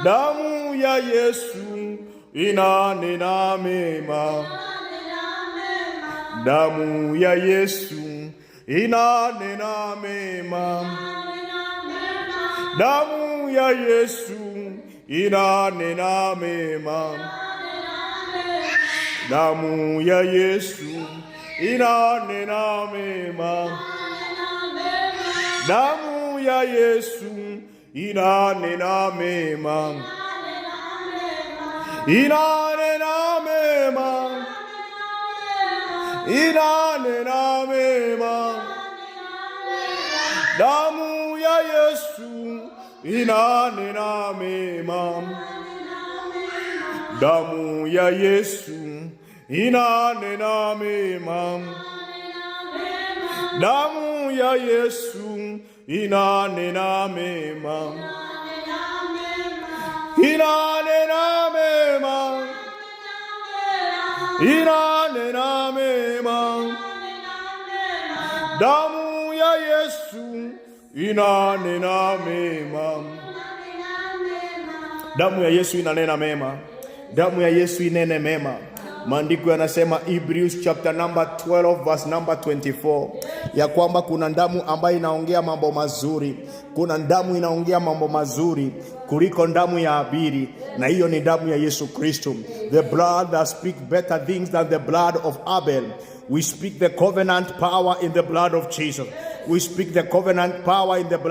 Damu ya Yesu inanena mema. Damu ya Yesu inanena mema. Damu ya Yesu inanena mema. Damu ya Yesu inanena mema. Damu ya Yesu inanena mema. Inanena mema. Inanena mema. Damu ya Yesu inanena mema. Damu ya Yesu inanena mema. Damu ya Yesu inanena mema. Inanena mema. Inanena mema. Damu ya Yesu inanena mema. Damu ya Yesu inanena mema. Damu ya Yesu inene mema. Maandiko yanasema Hebrews chapter number 12 verse number 24 ya kwamba kuna damu ambayo inaongea mambo mazuri. Kuna damu inaongea mambo mazuri kuliko damu ya Abili, na hiyo ni damu ya Yesu Kristo. The blood that speaks better things than the blood of Abel. We speak the covenant power in the blood of Jesus. We speak the covenant power in the blood